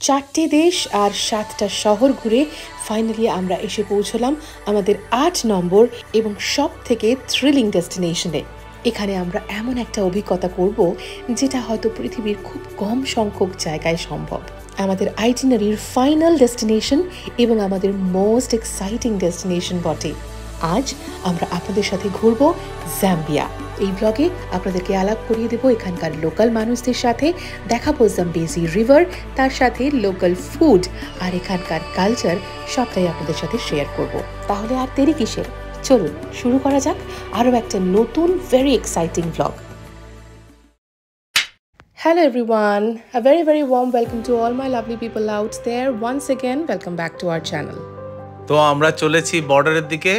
4টে দেশ আর 7টা শহর ঘুরে ফাইনালি আমরা এসে পৌঁছলাম আমাদের 8 নম্বর এবং সবথেকে থ্রিলিং ডেস্টিনেশনে। এখানে আমরা এমন একটা অভিজ্ঞতা করব যেটা হয়তো পৃথিবীর খুব কম সংখ্যক জায়গায় সম্ভব। আমাদের আইটিনারির ফাইনাল ডেস্টিনেশন এবং আমাদের মোস্ট এক্সাইটিং ডেস্টিনেশন বটে। আজ আমরা আপনাদের সাথে ঘুরব জাম্বিয়া। এই ব্লগে আপনাদেরকে আলাপ করিয়ে দেব এখানকার লোকাল মানুষদের সাথে, দেখাবো জাম্বেজি রিভার, তার সাথে লোকাল ফুড আর এখানকার কালচার সবটাই আপনাদের সাথে শেয়ার করব। তাহলে আর দেরি কিসের, চলুন শুরু করা যাক আরও একটা নতুন very exciting blog. Hello everyone, a very warm welcome to all my lovely people out there. Once again, welcome back to our channel. তো আমরা চলেছি বর্ডারের দিকে।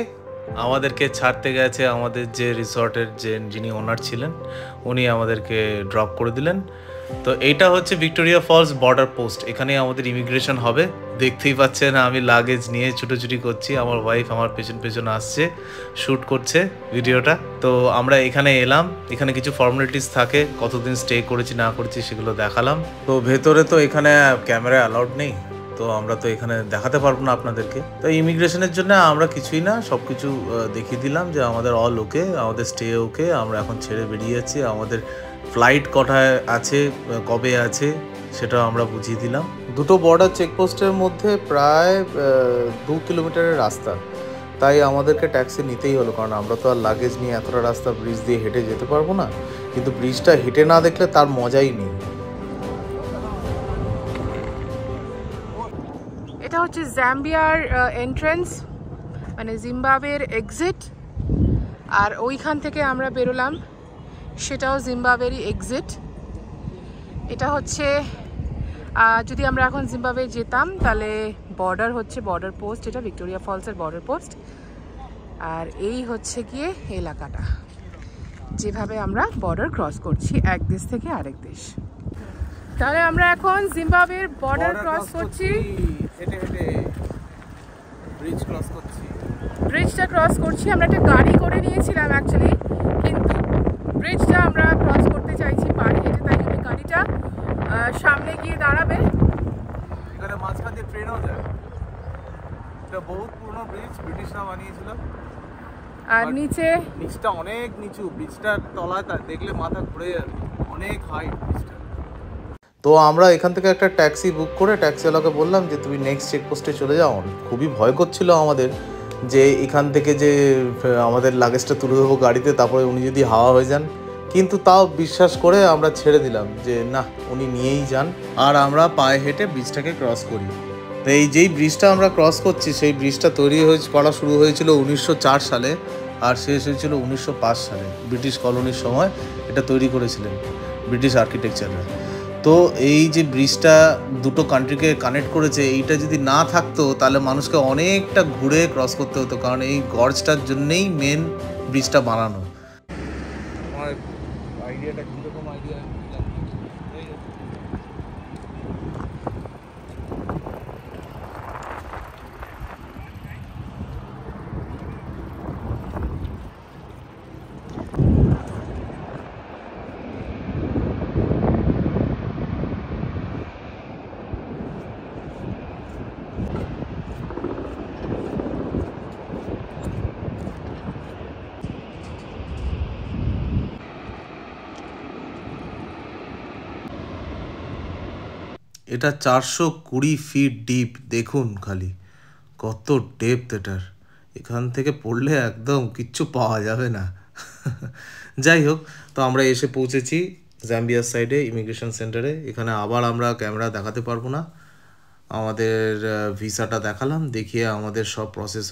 আমাদেরকে ছাড়তে গেছে আমাদের যে রিসর্টের যিনি ওনার ছিলেন, উনি আমাদেরকে ড্রপ করে দিলেন। তো এইটা হচ্ছে ভিক্টোরিয়া ফলস বর্ডার পোস্ট। এখানে আমাদের ইমিগ্রেশন হবে। দেখতেই পাচ্ছেন আমি লাগেজ নিয়ে ছুটোছুটি করছি, আমার ওয়াইফ আমার পেছন আসছে, শ্যুট করছে ভিডিওটা। তো আমরা এখানে এলাম, এখানে কিছু ফর্মালিটিস থাকে, কতদিন স্টে করেছি না করেছি সেগুলো দেখালাম। তো ভেতরে তো এখানে ক্যামেরা অ্যালাউড নেই, তো আমরা তো এখানে দেখাতে পারবো না আপনাদেরকে। তো ইমিগ্রেশনের জন্য আমরা কিছুই না, সব কিছু দেখিয়ে দিলাম যে আমাদের অল ওকে, আমাদের স্টে ওকে, আমরা এখন ছেড়ে বেরিয়ে যাচ্ছি। আমাদের ফ্লাইট কটায় আছে, কবে আছে সেটা আমরা বুঝিয়ে দিলাম। দুটো বর্ডার চেকপোস্টের মধ্যে প্রায় 2 কিলোমিটারের রাস্তা, তাই আমাদেরকে ট্যাক্সি নিতেই হলো, কারণ আমরা তো আর লাগেজ নিয়ে এতটা রাস্তা ব্রিজ দিয়ে হেঁটে যেতে পারবো না। কিন্তু ব্রিজটা হেঁটে না দেখলে তার মজাই নেই। এটা হচ্ছে জাম্বিয়ার এন্ট্রেন্স, মানে জিম্বাবুয়ের এক্সিট, আর ওইখান থেকে আমরা বেরোলাম, সেটাও জিম্বাবুয়েরই এক্সিট। এটা হচ্ছে যদি আমরা এখন জিম্বাবুয়ে যেতাম তাহলে বর্ডার হচ্ছে বর্ডার পোস্ট, এটা ভিক্টোরিয়া ফলসের বর্ডার পোস্ট। আর এই হচ্ছে গিয়ে এলাকাটা, যেভাবে আমরা বর্ডার ক্রস করছি এক দেশ থেকে আরেক দেশ। তাহলে আমরা এখন জিম্বাবুয়ের বর্ডার ক্রস করছি, হেঁটে হেঁটে ব্রিজ ক্রস করছি। ব্রিজটা ক্রস করছি। আমরা একটা গাড়ি করে নিয়েছিলাম অ্যাকচুয়ালি, কিন্তু ব্রিজটা আমরা ক্রস করতে চাইছি পাড়ি হেঁটে, তাই জন্য গাড়িটা সামনে গিয়ে দাঁড়াবে। এখানে মাঝখান দিয়ে ট্রেনও যায়। এটা বহুত পুরনো ব্রিজ, ব্রিটিশরা বানিয়েছিল। আর নিচটা অনেক নিচু, ব্রিজটার তলায় দেখলে মাথা ঘুরে যাবে, অনেক হাইট ব্রিজটা। তো আমরা এখান থেকে একটা ট্যাক্সি বুক করে ট্যাক্সিওয়ালাকে বললাম যে তুমি নেক্সট চেকপোস্টে চলে যাও। খুবই ভয় করছিল আমাদের যে এখান থেকে যে আমাদের লাগেজটা তুলে দেবো গাড়িতে, তারপরে উনি যদি হাওয়া হয়ে যান। কিন্তু তাও বিশ্বাস করে আমরা ছেড়ে দিলাম যে না, উনি নিয়েই যান। আর আমরা পায়ে হেঁটে ব্রিজটাকে ক্রস করি। তো এই যেই ব্রিজটা আমরা ক্রস করছি, সেই ব্রিজটা করা শুরু হয়েছিল 1904 সালে আর শেষ হয়েছিল 1905 সালে। ব্রিটিশ কলোনির সময় এটা তৈরি করেছিলেন ব্রিটিশ আর্কিটেকচাররা। তো এই যে ব্রিজটা দুটো কান্ট্রিকে কানেক্ট করেছে, এইটা যদি না থাকতো তাহলে মানুষকে অনেকটা ঘুরে ক্রস করতে হতো, কারণ এই গর্জটার জন্যেই মেন ব্রিজটা বানানো। আমার আইডিয়াটা কীরকম আইডিয়া? এটা 420 ফিট ডিপ, দেখুন খালি কত ডেপথ এটার। এখান থেকে পড়লে একদম কিচ্ছু পাওয়া যাবে না। যাই হোক, তো আমরা এসে পৌঁছেছি জাম্বিয়ার সাইডে ইমিগ্রেশন সেন্টারে। এখানে আবার আমরা ক্যামেরা দেখাতে পারবো না। আমাদের ভিসাটা দেখালাম, দেখিয়ে আমাদের সব প্রসেস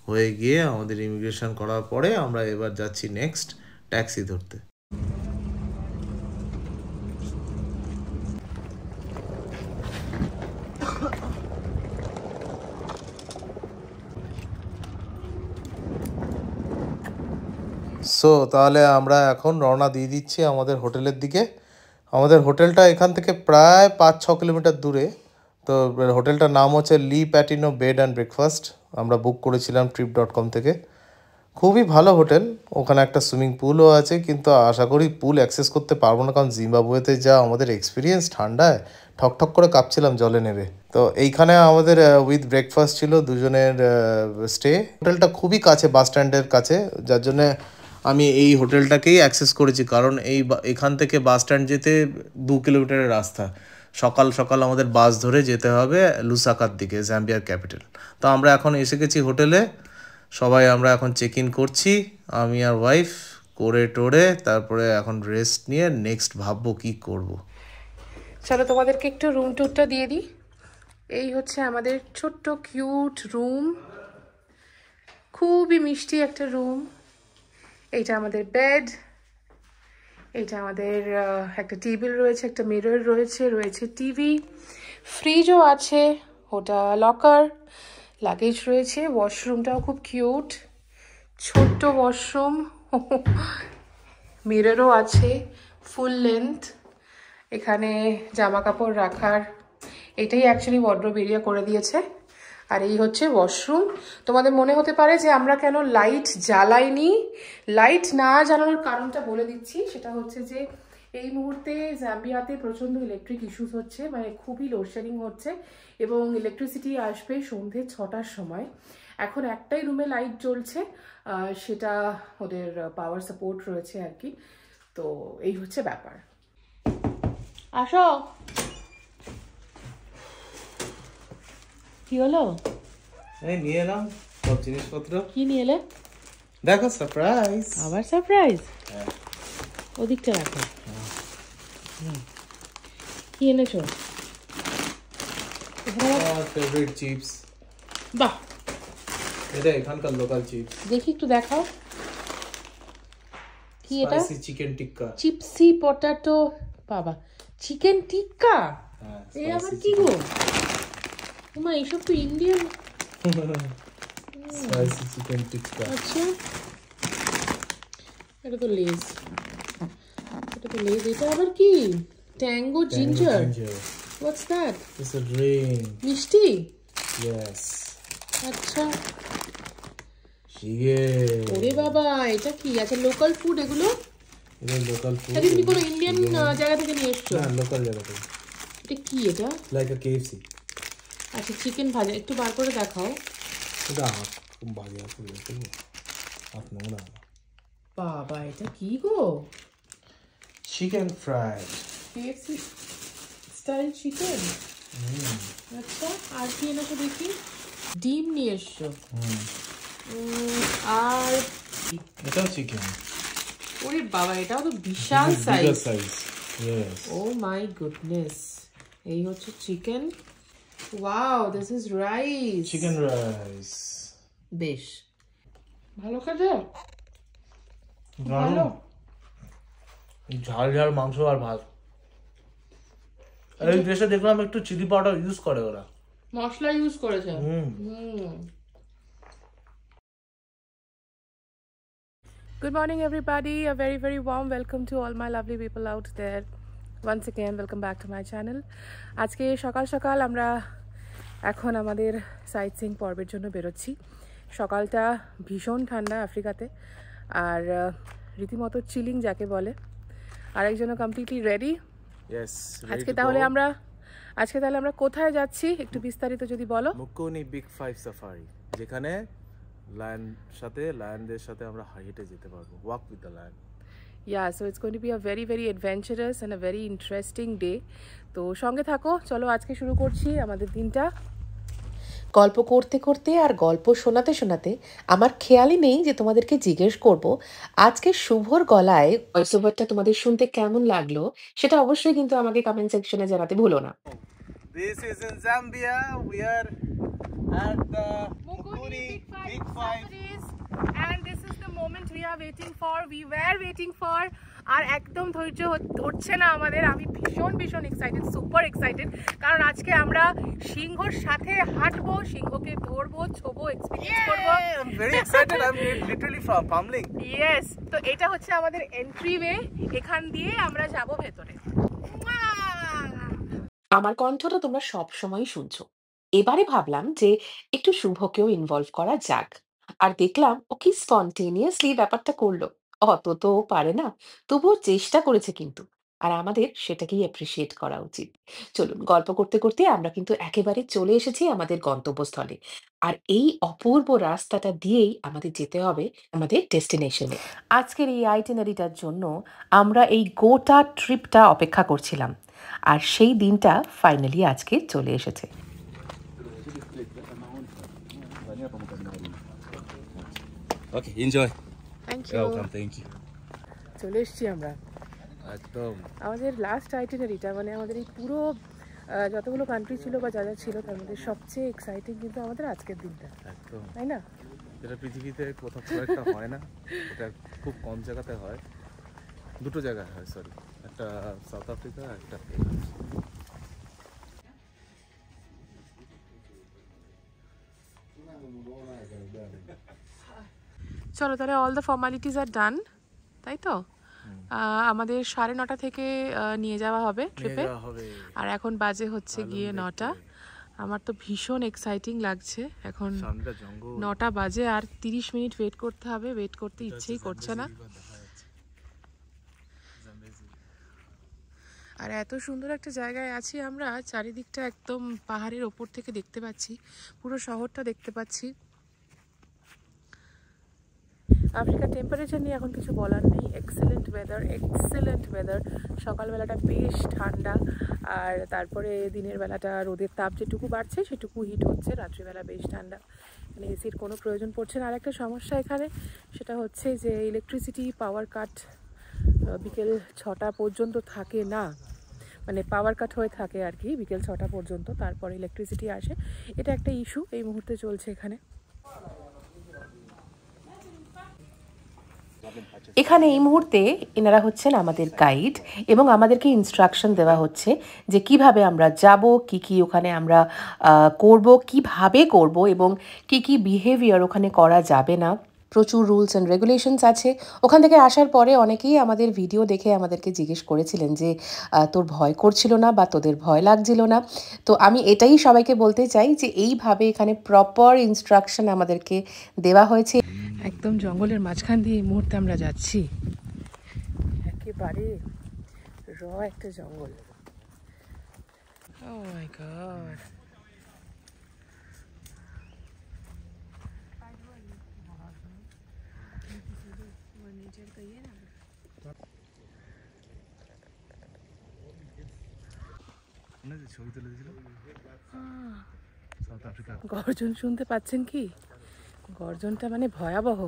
হয়ে গিয়ে আমাদের ইমিগ্রেশন করার পরে আমরা এবার যাচ্ছি নেক্সট ট্যাক্সি ধরতে। সো তাহলে আমরা এখন রওনা দিয়ে দিচ্ছি আমাদের হোটেলের দিকে। আমাদের হোটেলটা এখান থেকে প্রায় 5-6 কিলোমিটার দূরে। তো হোটেলটার নাম হচ্ছে লি প্যাটিনো বেড অ্যান্ড ব্রেকফাস্ট। আমরা বুক করেছিলাম trip.com থেকে। খুবই ভালো হোটেল, ওখানে একটা সুইমিং পুলও আছে, কিন্তু আশা করি পুল অ্যাক্সেস করতে পারবো না, কারণ জিম্বাবুয়েতে যা আমাদের এক্সপিরিয়েন্স ঠান্ডায় ঠকঠক করে কাঁপছিলাম জলে নেবে। তো এইখানে আমাদের উইথ ব্রেকফাস্ট ছিল, দুজনের স্টে। হোটেলটা খুবই কাছে, বাস স্ট্যান্ডের কাছে, যার জন্যে আমি এই হোটেলটাকেই অ্যাক্সেস করেছি, কারণ এখান থেকে বাস স্ট্যান্ড যেতে 2 কিলোমিটারের রাস্তা। সকাল সকাল আমাদের বাস ধরে যেতে হবে লুসাকার দিকে, জাম্বিয়ার ক্যাপিটাল। তো আমরা এখন এসে গেছি হোটেলে, সবাই আমরা এখন চেক ইন করছি, আমি আর ওয়াইফ করে টোরে, তারপরে এখন রেস্ট নিয়ে নেক্সট ভাববো কি করব। চলো তোমাদেরকে একটু রুম ট্যুরটা দিয়ে দিই। এই হচ্ছে আমাদের ছোট্ট কিউট রুম, খুবই মিষ্টি একটা রুম। এইটা আমাদের বেড, এইটা আমাদের একটা টেবিল রয়েছে, একটা মিরর রয়েছে, রয়েছে টিভি, ফ্রিজও আছে, ওটা লকার, লাগেজ রয়েছে। ওয়াশরুমটাও খুব কিউট, ছোট্ট ওয়াশরুম, মিররও আছে ফুল লেন্থ। এখানে জামা কাপড় রাখার এটাই অ্যাকচুয়ালি ওয়ার্ডরোব এরিয়া করে দিয়েছে। আর এই হচ্ছে ওয়াশরুম। তোমাদের মনে হতে পারে যে আমরা কেন লাইট জ্বালাইনি। লাইট না জ্বালানোর কারণটা বলে দিচ্ছি, সেটা হচ্ছে যে এই মুহূর্তে জাম্বিয়াতে প্রচণ্ড ইলেকট্রিক ইস্যুস হচ্ছে, মানে খুবই লোডশেডিং হচ্ছে, এবং ইলেকট্রিসিটি আসবে সন্ধ্যে 6টার সময়। এখন একটাই রুমে লাইট জ্বলছে, সেটা ওদের পাওয়ার সাপোর্ট রয়েছে আর কি। তো এই হচ্ছে ব্যাপার। আসো। কি হলো? এই নিয়ে এলাম সব জিনিসপত্র। কি নিয়ে এলে? দেখো সারপ্রাইজ। আবার সারপ্রাইজ? ওদিকটা রাখো। কি এনেছো? Favourite chips. বাহ, এটা এখানকার লোকাল চিপস। দেখি একটু দেখাও। কি এটা? স্পাইসি চিকেন টিক্কা। চিপসি পটাটো। বাবা, চিকেন টিক্কা? এই আবার কি গো? মা, এইসব তো ইন্ডিয়ান। স্পাইসি চিকেন টিক্কা। আচ্ছা, এটা তো লেজ, এটা তো লেজ। এটা আবার কি? Tango ginger. What's that? It's a drink. মিষ্টি? Yes. আচ্ছা। Chicken. ওরে বাবা, এটা কি? আচ্ছা, লোকাল ফুড এগুলো? এটা লোকাল ফুড। এটা কি কোনো ইন্ডিয়ান জায়গা থেকে নিয়ে এসছো? না, লোকাল জায়গা থেকে। এটা কি এটা? লাইক আ KFC। আচ্ছা, চিকেন ভাজা, একটু বার করে দেখাও। এটা খুব ভাজা করে দেবো। হাত নোংরা। বাবা, এটা কি গো? Chicken fry. KFC style chicken. আচ্ছা, আর কি এনেছো দেখি? ডিম নিয়ে এসছো। আর এটাও চিকেন। ওরে বাবা, এটাও তো বিশাল size. Yes. Oh my goodness. এই হচ্ছে chicken. Wow, this is rice. Chicken rice. বেশ ভালো খেতে। ভালো। ঝাল ঝাল মাংস আর ভাত। এই দেশে দেখলাম একটু চিলি পাউডার ইউজ করে ওরা। মশলা ইউজ করেছে। Good morning everybody, a very very warm welcome to all my lovely people out there. Once again welcome back to my channel. আজকে সকাল সকাল আমরা এখন আমাদের সাইট সিইং পর্বের জন্য বেরোচ্ছি। সকালটা ভীষণ ঠান্ডা আফ্রিকাতে, আর রীতিমতো চিলিং যাকে বলে। আরেকজনও কমপ্লিটলি রেডি। আজকে তাহলে আমরা কোথায় যাচ্ছি একটু বিস্তারিত যদি বলো। মুকোনি বিগ 5 সাফারি, যেখানে লায়নদের সাথে আমরা হেঁটে যেতে পারবো, walk with the lion. Yeah, so it's going to be a very very adventurous and a very interesting day. তো সঙ্গে থাকো, চলো আজকে শুরু করছি আমাদের দিনটা। গল্প করতে করতে আর গল্প শোনাতে শোনাতে আমার খেয়ালই নেই যে তোমাদেরকে জিজ্ঞেস করব আজকে শুভর গলায় ভয়েস ওভারটা তোমাদের শুনতে কেমন লাগলো, সেটা অবশ্যই কিন্তু আমাকে কমেন্ট সেকশনে জানাতে ভুলো না। This is in Zambia. We are at the Mukuri Big 5. And this is the moment we are waiting for. We were waiting for. আর একদম ধৈর্য ধরছে না আমাদের। আমি ভীষণ এক্সাইটেড, সুপার এক্সাইটেড, কারণ আজকে আমরা সিংহর সাথে হাঁটবো, সিংহকে ধরবো, ছোবো, এক্সপেরিয়েন্স করবো। I'm very excited. I'm literally fumbling. Yes, তো এটা হচ্ছে আমাদের এন্ট্রি ওয়ে, এখান দিয়ে আমরা যাব ভেতরে। আমার কণ্ঠটা তোমরা সব সময় শুনছো। এবারে ভাবলাম যে একটু শুভকেও ইনভলভ করা যাক। আর দেখলাম ও কি স্পন্টেনিয়াসলি ব্যাপারটা করলো। অত তো ও পারে না, তবুও চেষ্টা করেছে কিন্তু। আর আমাদের সেটাকেই অ্যাপ্রিসিয়েট করা উচিত। চলুন, গল্প করতে করতে আমরা কিন্তু একেবারে চলে এসেছি আমাদের গন্তব্যস্থলে। আর এই অপূর্ব রাস্তাটা দিয়েই আমাদের যেতে হবে আমাদের ডেস্টিনেশনে। আজকের এই আইটিনারিটার জন্য আমরা এই গোটা ট্রিপটা অপেক্ষা করছিলাম। আর সেই দিনটা ফাইনালি আজকে চলে এসেছে। Okay, enjoy. Thank Welcome, thank you. চলে এসেছি আমরা একদম আমাদের লাস্ট আইটিনারিটা, মানে আমাদের এই পুরো যতগুলো কান্ট্রি ছিল বা যা যা ছিল তার মধ্যে সবচেয়ে এক্সাইটিং কিন্তু আমাদের আজকের দিনটা, একদম তাই না? যেটা পৃথিবীতে কোথাও খুব একটা হয় না, এটা খুব কম জায়গাতে হয়, দুটো জায়গায় হয়, সরি, একটা সাউথ আফ্রিকা, একটা চলো তাহলে, অল দ্য ফর্মালিটিস আর ডান, তাই তো? আমাদের 9:30 থেকে নিয়ে যাওয়া হবে ট্রিপে। আর এখন বাজে হচ্ছে গিয়ে 9টা। আমার তো ভীষণ এক্সাইটিং লাগছে। এখন 9টা বাজে আর 30 মিনিট ওয়েট করতে হবে। ওয়েট করতে ইচ্ছেই করছে না। আর এত সুন্দর একটা জায়গায় আছি আমরা, চারিদিকটা একদম পাহাড়ের ওপর থেকে দেখতে পাচ্ছি, পুরো শহরটা দেখতে পাচ্ছি। আফ্রিকার টেম্পারেচার নিয়ে এখন কিছু বলার নেই। Excellent weather. সকালবেলাটা বেশ ঠান্ডা, আর তারপরে দিনের বেলাটা রোদের তাপ যেটুকু বাড়ছে সেটুকু হিট হচ্ছে। রাত্রিবেলা বেশ ঠান্ডা, মানে এসির কোনো প্রয়োজন পড়ছে না। আর একটা সমস্যা এখানে, সেটা হচ্ছে যে ইলেকট্রিসিটি পাওয়ার কাট বিকেল 6টা পর্যন্ত থাকে না, মানে পাওয়ার কাট হয়ে থাকে আর কি বিকেল 6টা পর্যন্ত, তারপর ইলেকট্রিসিটি আসে। এটা একটা ইস্যু এই মুহূর্তে চলছে এখানে। এখানে এই মুহূর্তে এনারা হচ্ছেন আমাদের গাইড, এবং আমাদেরকে ইনস্ট্রাকশন দেওয়া হচ্ছে যে কিভাবে আমরা যাব, কি ওখানে আমরা করব, কিভাবে করব, এবং কি বিহেভিয়ার ওখানে করা যাবে না। প্রচুর রুলস অ্যান্ড রেগুলেশনস আছে। ওখান থেকে আসার পরে অনেকেই আমাদের ভিডিও দেখে আমাদেরকে জিজ্ঞেস করেছিলেন যে তোর ভয় করছিল না বা তোদের ভয় লাগছিল না। তো আমি এটাই সবাইকে বলতে চাই যে এইভাবে এখানে প্রপার ইনস্ট্রাকশন আমাদেরকে দেওয়া হয়েছে। একদম জঙ্গলের মাঝখান দিয়ে এই মুহূর্তে আমরা যাচ্ছি। একেবারে একটা জঙ্গল। Oh my God. ছবি তুলে দিয়েছিল সাউথ আফ্রিকা। গর্জন শুনতে পাচ্ছেন কি? গর্জনটা মানে ভয়াবহ।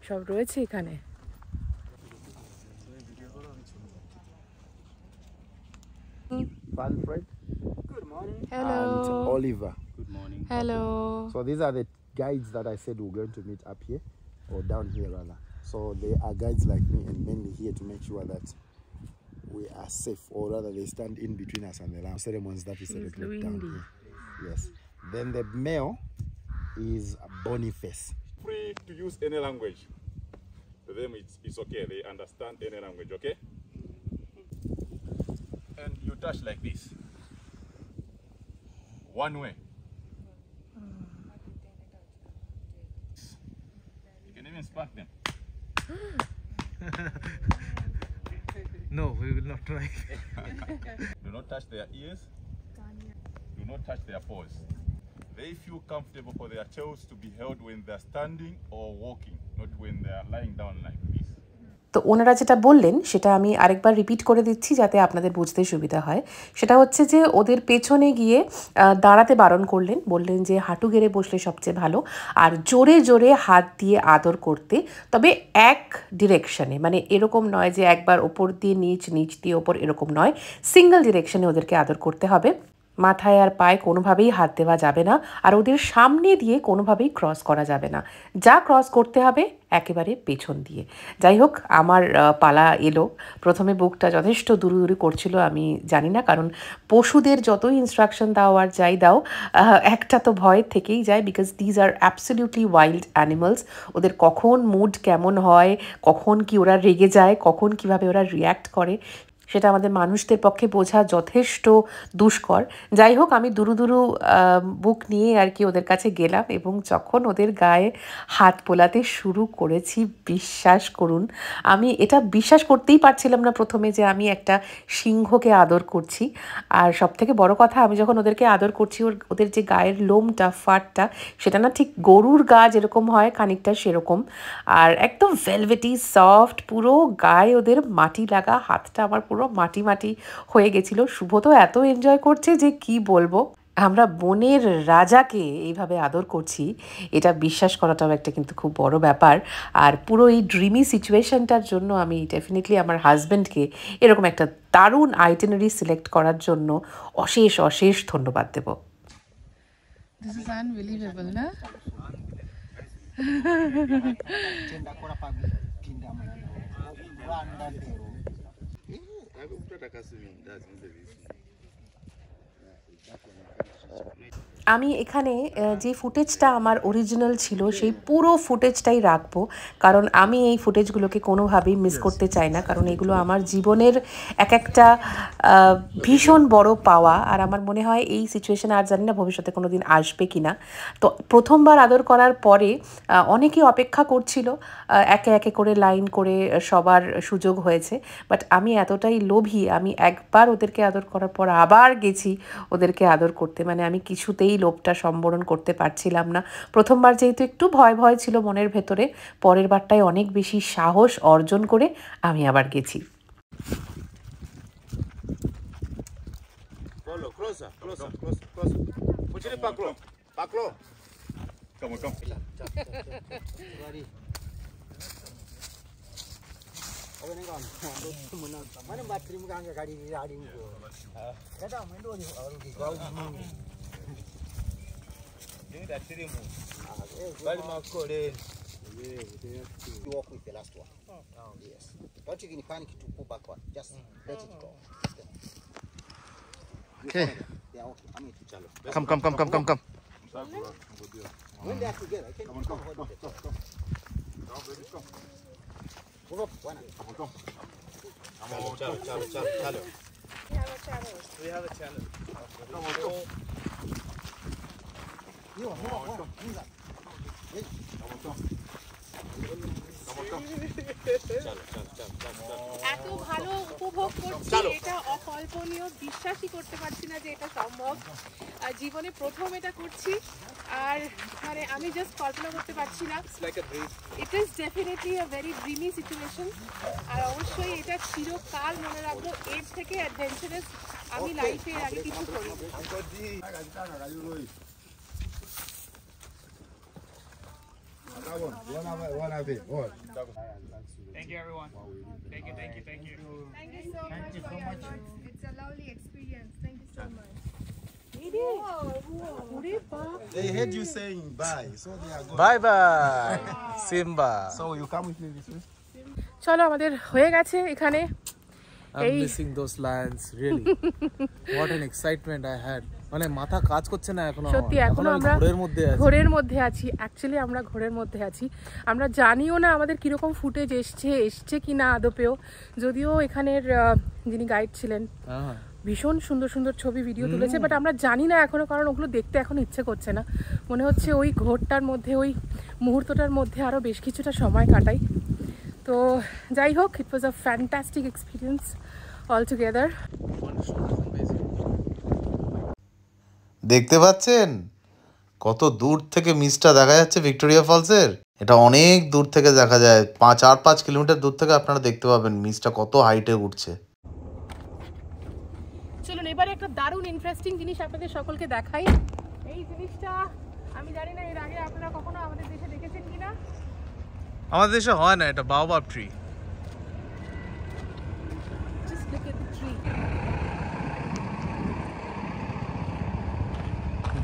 সব রয়েছে এখানে। Alfred. Good morning. Hello. And Oliver. Good morning. Hello. So these are the guides that I said we're going to meet up here, or down here rather. So they are guides like me and mainly here to make sure that we are safe, or rather they stand in between us and the lamb ceremonies that we celebrate down here. Yes. Then the male is Boniface. Free to use any language. To them it's okay, they understand any language, okay? And you touch like this. One way. You can even spank them. No, we will not try. Do not touch their ears. Do not touch their paws. They feel comfortable for their tails to be held when they're standing or walking, not when they're lying down like this. তো ওনারা যেটা বললেন সেটা আমি আরেকবার repeat করে দিচ্ছি যাতে আপনাদের বুঝতে সুবিধা হয়। সেটা হচ্ছে যে ওদের পেছনে গিয়ে দাঁড়াতে বারণ করলেন, বললেন যে হাঁটু গেড়ে বসলে সবচেয়ে ভালো, আর জোরে জোরে হাত দিয়ে আদর করতে, তবে এক ডিরেকশনে, মানে এরকম নয় যে একবার ওপর দিয়ে নিচ, নিচ দিয়ে ওপর, এরকম নয়, সিঙ্গেল ডিরেকশনে ওদেরকে আদর করতে হবে। মাথায় আর পায়ে কোনোভাবেই হাত দেওয়া যাবে না, আর ওদের সামনে দিয়ে কোনোভাবেই ক্রস করা যাবে না। যা ক্রস করতে হবে একেবারে পেছন দিয়ে। যাই হোক, আমার পালা এলো। প্রথমে বুকটা যথেষ্ট দুরুদুরি করছিল, আমি জানি না, কারণ পশুদের যতই ইনস্ট্রাকশন দাও আর যাই দাও, একটা তো ভয় থেকেই যায়, because these are absolutely wild animals. ওদের কখন মুড কেমন হয়, কখন কি ওরা রেগে যায়, কখন কিভাবে ওরা রিয়্যাক্ট করে, সেটা আমাদের মানুষদের পক্ষে বোঝা যথেষ্ট দুষ্কর। যাই হোক, আমি দুরু দুরু বুক নিয়ে আর কি ওদের কাছে গেলাম, এবং যখন ওদের গায়ে হাত বোলাতে শুরু করেছি, বিশ্বাস করুন, আমি এটা বিশ্বাস করতেই পারছিলাম না প্রথমে যে আমি একটা সিংহকে আদর করছি। আর সবথেকে বড় কথা, আমি যখন ওদেরকে আদর করছি, ওদের যে গায়ের লোমটা, ফাটটা, সেটা না ঠিক গরুর গা যেরকম হয় খানিকটা সেরকম, আর একদম ভেলভেটি সফট, পুরো গায়ে ওদের মাটি লাগা, হাতটা আমার পুরো মাটি মাটি হয়ে গেছিলো। শুভ তো এত এনজয় করছে যে কি বলবো। আমরা বনের রাজাকে এইভাবে আদর করছি, এটা বিশ্বাস করাটাও একটা কিন্তু খুব বড় ব্যাপার। আর পুরো এই ড্রিমি সিচুয়েশনটার জন্য আমি ডেফিনেটলি আমার হাজব্যান্ডকে এরকম একটা দারুণ আইটেনারি সিলেক্ট করার জন্য অশেষ অশেষ ধন্যবাদ দেব। This is unbelievable, na? আমি এখানে যে ফুটেজটা আমার অরিজিনাল ছিল সেই পুরো ফুটেজটাই রাখবো, কারণ আমি এই ফুটেজগুলোকে কোনোভাবেই মিস করতে চাই না, কারণ এগুলো আমার জীবনের এক একটা ভীষণ বড় পাওয়া। আর আমার মনে হয় এই সিচুয়েশানে, আর জানি না ভবিষ্যতে কোনো দিন আসবে কি না। তো প্রথমবার আদর করার পরে অনেকেই অপেক্ষা করছিল, একে একে করে লাইন করে সবার সুযোগ হয়েছে, বাট আমি এতটাই লোভী, আমি একবার ওদেরকে আদর করার পর আবার গেছি ওদেরকে আদর করতে। মানে আমি কিছুতেই লোভটা সম্বরণ করতে পারছিলাম না। প্রথমবার যেহেতু একটু ভয় ভয় ছিল মনের ভেতরে, পরের বারটায় অনেক বেশি সাহস অর্জন করে আমি আবার গেছি। You walk with the last one. Yes. Don't even panic to pull backward. Just let it go. Okay. Yeah, okay. I'm into chalo. Come. When they are together, can you come hold it? Move up, one. Chalo. We have a channel. You move up, one. Move up. এত ভালো উপভোগ করছি, এটা অকল্পনীয়, বিশ্বাসই করতে পারছি না যে এটা সম্ভব। জীবনে প্রথম এটা করছি, আর মানে আমি জাস্ট কল্পনা করতে পারছি না। It is definitely a very dreamy situation, আর অবশ্যই এটা চিরকাল মনে রাখবো। এর থেকে অ্যাডভেঞ্চারাস আমি লাইফে আগে কিছু করি। Thank you, everyone. Thank you. Thank you so much. It's a lovely experience. Thank you so much. They heard you saying bye, so they are going. Bye bye Simba. So you come with me this way? চলো, আমাদের হয়ে গেছে এখানে। I'm missing those lions, really. What an excitement I had. মানে মাথা কাজ করছে না এখনো। সত্যি এখনো আমরা ঘোরের মধ্যে আছি। অ্যাকচুয়ালি আমরা ঘোরের মধ্যে আছি। আমরা জানিও না আমাদের কিরকম ফুটেজ এসছে কি না আদপেও। যদিও এখানের যিনি গাইড ছিলেন ভীষণ সুন্দর সুন্দর ছবি ভিডিও তুলেছে, বাট আমরা জানি না এখনো, কারণ ওগুলো দেখতে এখন ইচ্ছে করছে না। মনে হচ্ছে ওই ঘোরটার মধ্যে, ওই মুহূর্তটার মধ্যে আরও বেশ কিছুটা সময় কাটাই। তো যাই হোক, it was a fantastic experience all together. দেখতে পাচ্ছেন কত দূর থেকে মিসটা দেখা যাচ্ছে ভিক্টোরিয়া ফলসের। এটা অনেক দূর থেকে দেখা যায়, 4-5 কিলোমিটার দূর থেকে আপনারা দেখতে পাবেন মিসটা কত হাইটে উঠছে। চলুন এবারে একটা দারুণ ইন্টারেস্টিং জিনিস আপনাদের সকলকে দেখাই। এই জিনিসটা আমি জানি না এর আগে আপনারা কখনো আমাদের দেশে দেখেছেন কিনা। আমাদের দেশে হয় না এটা, baobab tree. Just look at the tree.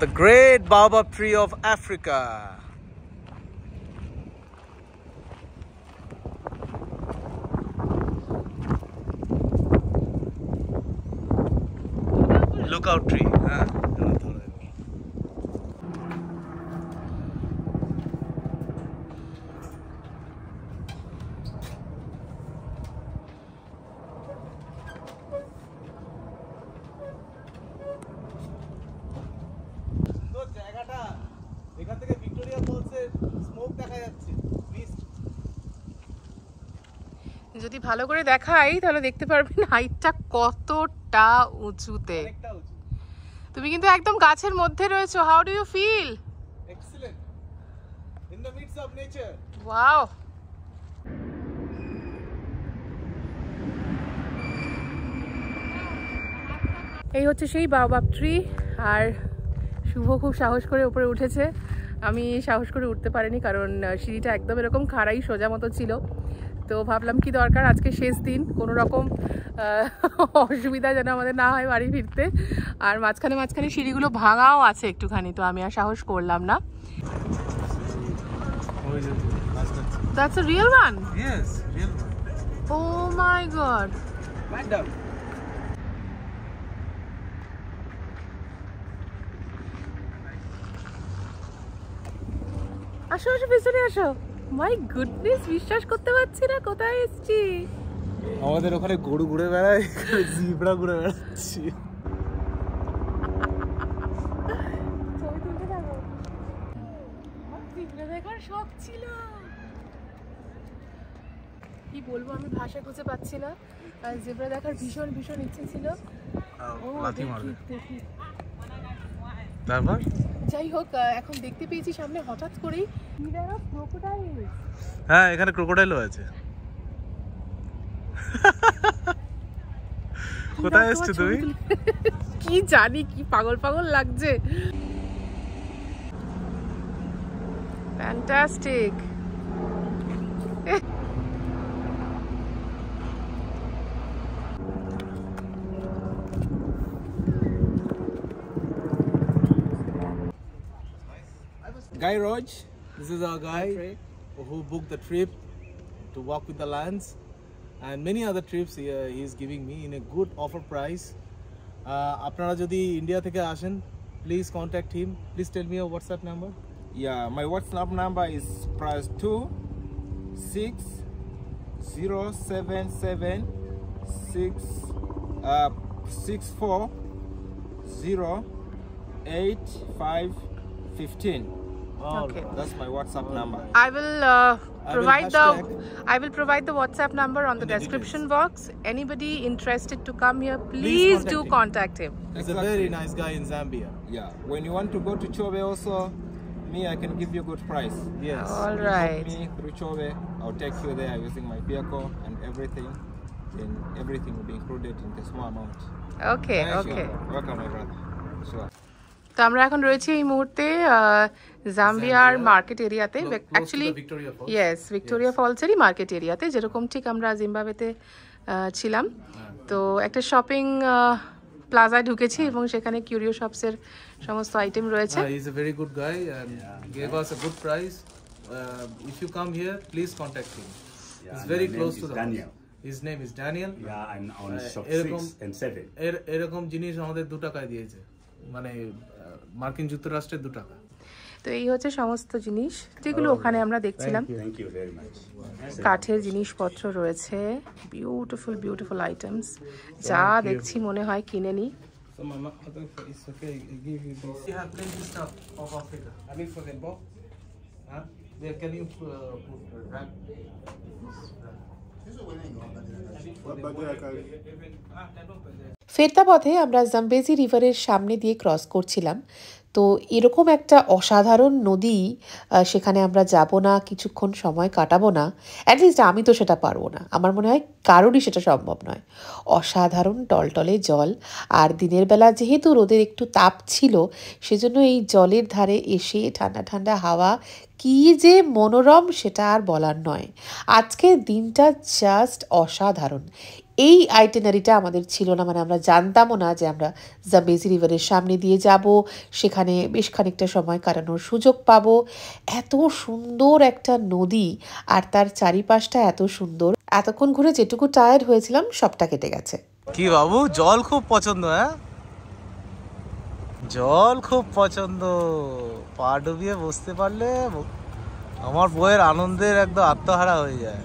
The great baobab tree of Africa. Lookout tree. যদি ভালো করে দেখাই তাহলে দেখতে পারবেন হাইটটা কতটা উঁচুতে। তুমি কিন্তু একদম গাছের মধ্যে রয়েছো। How do you feel? Excellent, in the midst of nature. Wow, এই হচ্ছে সেই বাওবাব ট্রি। আর শুভ খুব সাহস করে উপরে উঠেছে, আমি সাহস করে উঠতে পারিনি কারণ সিঁড়িটা একদম এরকম খাড়াই সোজা মতো ছিল। তো ভাবলাম কি দরকার, আজকে শেষ দিন, কোনো রকম অসুবিধা যেন আমাদের না হয় বাড়ি ফিরতে। আর মাঝখানে মাঝখানে সিঁড়িগুলো ভাঙাও আছে একটুখানি, তো আমি আর সাহস করলাম না। That's a real one? Yes, real one. Oh my god. Lie down. আসো আসো, পিছনে আসো। মাই গুডনেস, বিশ্বাস করতে পারছি না কোথায় এসেছি। আমাদের ওখানে গরু ঘুরে বেড়ায়, জিব্রা ঘুরে বেড়াচ্ছি। জিব্রা দেখার শখ ছিল, কি বলবো আমি ভাষা খুঁজে পাচ্ছি না। আর জিব্রা দেখার ভীষণ ভীষণ ইচ্ছে ছিল। লাথি মারবে। তারপর যাই হোক, এখন দেখতে পেয়েছি সামনে হঠাৎ করেই ক্রোকোডাইল। হ্যাঁ, এখানে ক্রোকোডাইলও আছে। কোথায় এসছো তুমি? কি জানি, কি পাগল পাগল লাগছে। Fantastic. Guy Roj, this is our guy who booked the trip to walk with the lions and many other trips he is giving me in a good offer price. আপনারা যদি ইন্ডিয়া থেকে আসেন, please contact him. Please tell me your WhatsApp number. Yeah, my WhatsApp number is +2 6 077 6 64 0 8 5 15. Okay. That's my WhatsApp number. I will provide the WhatsApp number on the description box. Anybody interested to come here, please do contact him. He's a very nice guy in Zambia. Yeah, when you want to go to Chobe also, me, I can give you a good price. Yes. All You right. book me through Chobe, I'll take you there using my vehicle and everything. Then everything will be included in the small amount. Okay, Thank okay. you. Welcome, my brother. Sure. তো আমরা এখন রয়েছি এই মুহূর্তে জাম্বিয়ার market এরিয়াতে। Actually yes, Victoria ফলসেরই market এরিয়াতে, যেরকম ঠিক আমরা জিম্বাবুয়েতে ছিলাম। তো একটা শপিং প্লাজায় ঢুকেছি এবং সেখানে কিউরিও শপসের সমস্ত আইটেম রয়েছে। He is a very good guy and gave us a good price. If you come here, please contact him. He's very close to the Daniel. His name is Daniel. Yeah, I'm on shop 6 and 7. এরকম জিনিস আমাদের 2 টাকায় দিয়েছে, মানে মার্কিন যুক্তরাষ্ট্রের 2 টাকা। তো এই হচ্ছে সমস্ত জিনিস যেগুলো ওখানে আমরা দেখছিলাম। Thank you very much. কাঠের জিনিসপত্র রয়েছে, বিউটিফুল বিউটিফুল আইটেমস, যা দেখছি মনে হয় কিনে নিই। So mama, it's okay. I give you this. You have plenty stuff of Africa. I mean for the box. Huh? There can you put wrap? ফেরতা পথে আমরা জাম্বেজি রিভারের সামনে দিয়ে ক্রস করছিলাম। তো এরকম একটা অসাধারণ নদী, সেখানে আমরা যাব না, কিছুক্ষণ সময় কাটাবো না, অ্যাটলিস্ট আমি তো সেটা পারবো না, আমার মনে হয় কারোরই সেটা সম্ভব নয়। অসাধারণ টলটলে জল, আর দিনের বেলা যেহেতু রোদের একটু তাপ ছিল, সেজন্য এই জলের ধারে এসে ঠান্ডা ঠান্ডা হাওয়া কি যে মনোরম সেটা আর বলার নয়। আজকের দিনটা জাস্ট অসাধারণ। এই আইটেনারিটা আমাদের ছিল না, মানে আমরা জানতামও না যে আমরা জাম্বেজি রিভারের সামনে দিয়ে যাব, সেখানে বেশ খানিকটা সময় কাটানোর সুযোগ পাবো। এত সুন্দর একটা নদী আর তার চারিপাশটা এত সুন্দর। এতক্ষণ ঘুরে যেটুকু টায়ার্ড হয়েছিলাম সবটা কেটে গেছে। কি বাবু, জল খুব পছন্দ? হ্যাঁ, জল খুব পছন্দ। পা ডুবিয়ে বসতে পারলে আমার বইয়ের আনন্দের একদম আত্মহারা হয়ে যায়।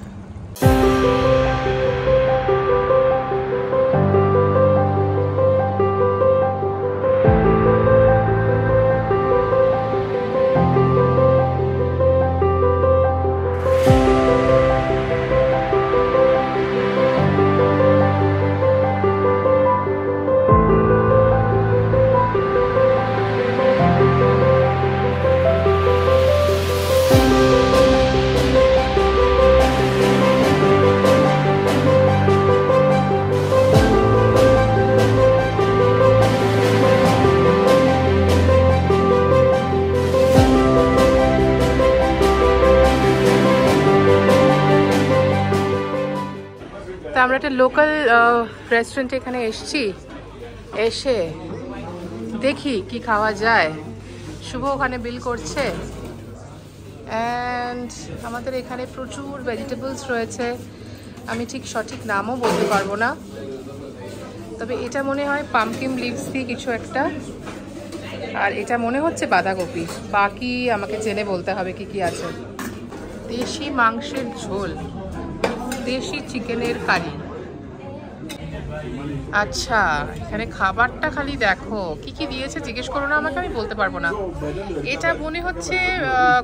একটা লোকাল রেস্টুরেন্টে এখানে এসছি, এসে দেখি কি খাওয়া যায়। শুভ ওখানে বিল করছে অ্যান্ড আমাদের এখানে প্রচুর ভেজিটেবলস রয়েছে, আমি ঠিক সঠিক নামও বলতে পারবো না, তবে এটা মনে হয় পামকিন লিভস দিয়ে কিছু একটা, আর এটা মনে হচ্ছে বাঁধাকপি, বাকি আমাকে জেনে বলতে হবে কি কি আছে। দেশি মাংসের ঝোল, দেশি চিকেনের কারি। আচ্ছা, এখানে খাবারটা খালি দেখো কি কি দিয়েছে, জিজ্ঞেস করো না আমাকে, আমি বলতে পারবো না। এটা মনে হচ্ছে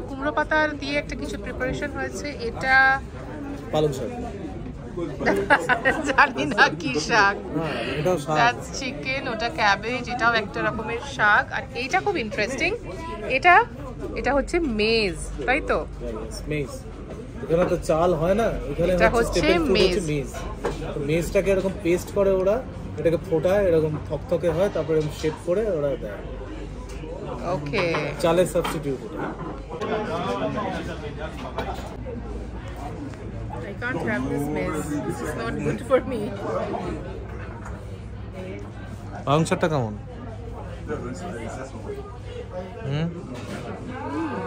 কুমড়ো পাতার দিয়ে একটা কিছু প্রিপারেশন হয়েছে। এটা পালং শাক, জানি না কি শাক, দ্যাটস চিকেন, ওটা ক্যাবেজ, এটাও একটা রকমের শাক। আর এইটা খুব ইন্টারেস্টিং, এটা এটা হচ্ছে মেজ, তাই তো? মেজ, এখানে তো চাল হয় না, এখানে হচ্ছে মেজ। মেজটাকে এরকম পেস্ট করে ওরা, এটাকে ফোটায়, এরকম থকথকে হয়, তারপরে এরকম শেপ করে ওরা দেয়। ওকে, চালের substitute. I can't have this mess. This is not good for me. মাংসটা কেমন?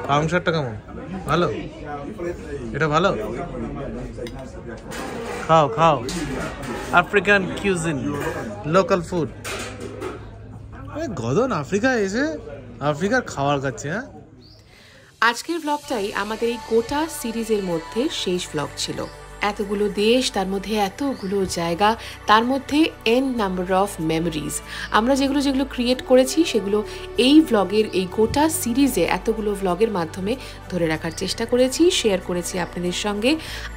মাংসটা কেমন? ভালো? এটা ভালো? খাও খাও, আফ্রিকান কিউজিন, লোকাল ফুড। গদন আফ্রিকায় এসে আফ্রিকার খাবার খাচ্ছে। হ্যাঁ, আজকের ব্লগটাই আমাদের এই গোটা সিরিজের মধ্যে শেষ ব্লগ ছিল। এতগুলো দেশ, তার মধ্যে এতগুলো জায়গা, তার মধ্যে এন নাম্বার অফ মেমোরিজ। আমরা যেগুলো যেগুলো ক্রিয়েট করেছি সেগুলো এই ব্লগের, এই গোটা সিরিজে এতগুলো ব্লগের মাধ্যমে ধরে রাখার চেষ্টা করেছি, শেয়ার করেছি আপনাদের সঙ্গে।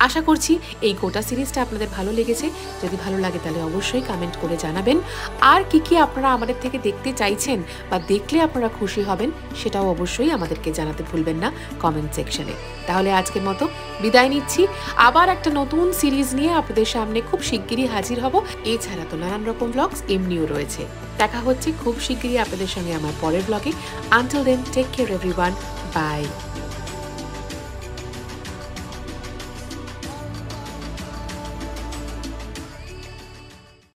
আশা করছি এই গোটা সিরিজটা আপনাদের ভালো লেগেছে। যদি ভালো লাগে তাহলে অবশ্যই কমেন্ট করে জানাবেন। আর কি কি আপনারা আমাদের থেকে দেখতে চাইছেন বা দেখলে আপনারা খুশি হবেন সেটাও অবশ্যই আমাদেরকে জানাতে ভুলবেন না কমেন্ট সেকশনে। তাহলে আজকের মতো বিদায় নিচ্ছি। আবার একটা নতুন সিরিজ নিয়ে আপনাদের সামনে খুব শিগগিরই হাজির হব। এছাড়া তো নানান রকম ব্লগস এমনিও রয়েছে। দেখা হচ্ছে খুব শিগগিরই আপনাদের সঙ্গে আমার পরের ব্লগে। Until then, take care everyone, by.